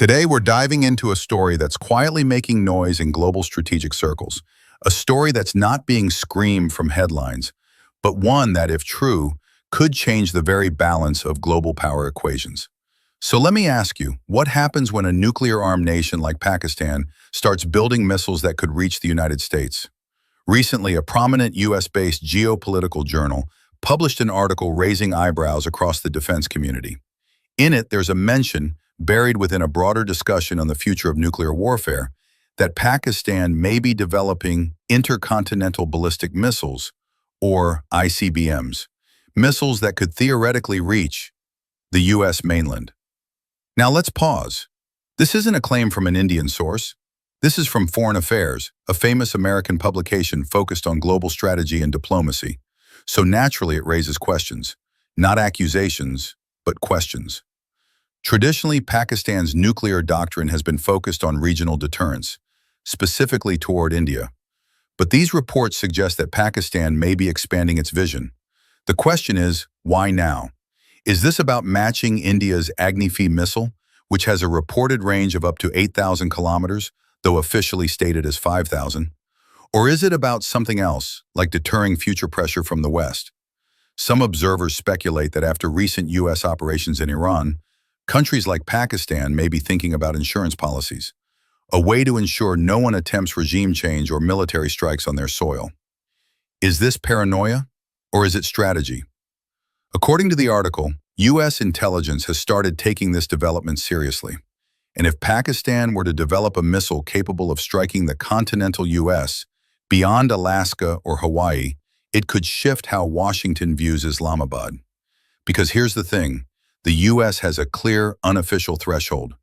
Today, we're diving into a story that's quietly making noise in global strategic circles. A story that's not being screamed from headlines, but one that, if true, could change the very balance of global power equations. So let me ask you, what happens when a nuclear-armed nation like Pakistan starts building missiles that could reach the United States? Recently, a prominent US-based geopolitical journal published an article raising eyebrows across the defense community. In it, there's a mention, buried within a broader discussion on the future of nuclear warfare, that Pakistan may be developing intercontinental ballistic missiles, or ICBMs, missiles that could theoretically reach the US mainland. Now let's pause. This isn't a claim from an Indian source. This is from Foreign Affairs, a famous American publication focused on global strategy and diplomacy. So naturally it raises questions, not accusations, but questions. Traditionally, Pakistan's nuclear doctrine has been focused on regional deterrence, specifically toward India. But these reports suggest that Pakistan may be expanding its vision. The question is, why now? Is this about matching India's Agni-V missile, which has a reported range of up to 8,000 kilometers, though officially stated as 5,000? Or is it about something else, like deterring future pressure from the West? Some observers speculate that after recent US operations in Iran, countries like Pakistan may be thinking about insurance policies, a way to ensure no one attempts regime change or military strikes on their soil. Is this paranoia, or is it strategy? According to the article, US intelligence has started taking this development seriously. And if Pakistan were to develop a missile capable of striking the continental US beyond Alaska or Hawaii, it could shift how Washington views Islamabad. Because here's the thing, the US has a clear, unofficial threshold.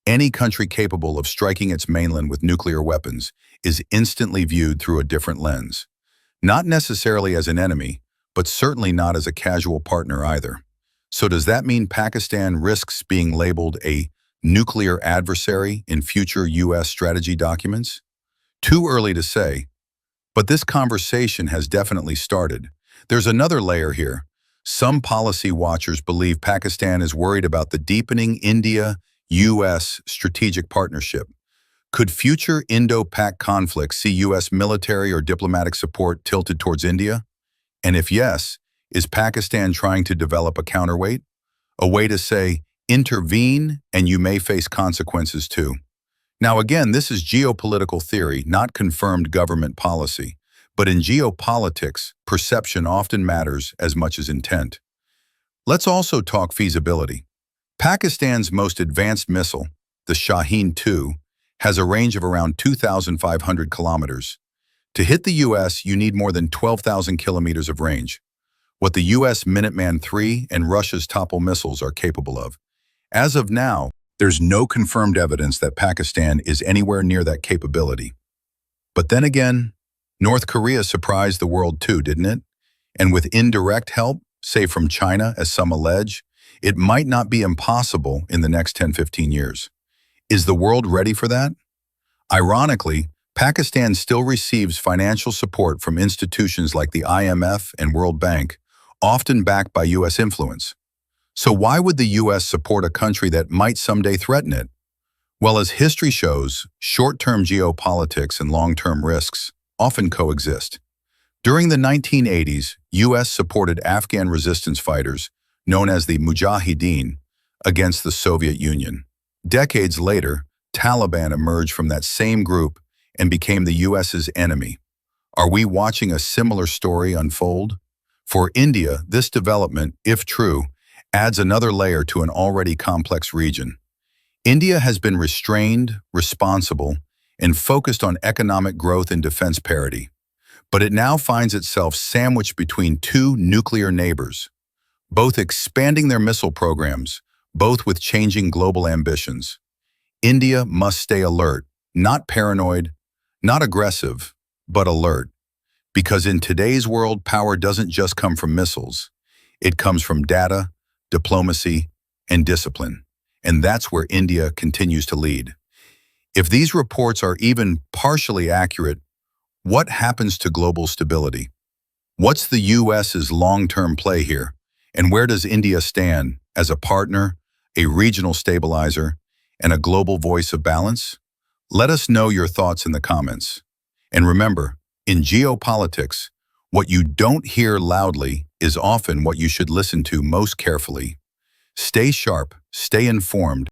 Any country capable of striking its mainland with nuclear weapons is instantly viewed through a different lens. Not necessarily as an enemy, but certainly not as a casual partner either. So does that mean Pakistan risks being labeled a nuclear adversary in future US strategy documents? Too early to say, but this conversation has definitely started. There's another layer here. Some policy watchers believe Pakistan is worried about the deepening India-US strategic partnership. Could future Indo-Pak conflicts see US military or diplomatic support tilted towards India? And if yes, is Pakistan trying to develop a counterweight? A way to say, intervene and you may face consequences too. Now again, this is geopolitical theory, not confirmed government policy. But in geopolitics, perception often matters as much as intent. Let's also talk feasibility. Pakistan's most advanced missile, the Shaheen-2, has a range of around 2,500 kilometers. To hit the US, you need more than 12,000 kilometers of range, what the US Minuteman III and Russia's Topol missiles are capable of. As of now, there's no confirmed evidence that Pakistan is anywhere near that capability. But then again, North Korea surprised the world too, didn't it? And with indirect help, say from China, as some allege, it might not be impossible in the next 10-15 years. Is the world ready for that? Ironically, Pakistan still receives financial support from institutions like the IMF and World Bank, often backed by US influence. So why would the US support a country that might someday threaten it? Well, as history shows, short-term geopolitics and long-term risks often coexist. During the 1980s, US supported Afghan resistance fighters, known as the Mujahideen, against the Soviet Union. Decades later, Taliban emerged from that same group and became the US's enemy. Are we watching a similar story unfold? For India, this development, if true, adds another layer to an already complex region. India has been restrained, responsible, and focused on economic growth and defense parity. But it now finds itself sandwiched between two nuclear neighbors, both expanding their missile programs, both with changing global ambitions. India must stay alert, not paranoid, not aggressive, but alert. Because in today's world, power doesn't just come from missiles. It comes from data, diplomacy, and discipline. And that's where India continues to lead. If these reports are even partially accurate, what happens to global stability? What's the US's long-term play here? And where does India stand as a partner, a regional stabilizer, and a global voice of balance? Let us know your thoughts in the comments. And remember, in geopolitics, what you don't hear loudly is often what you should listen to most carefully. Stay sharp, stay informed,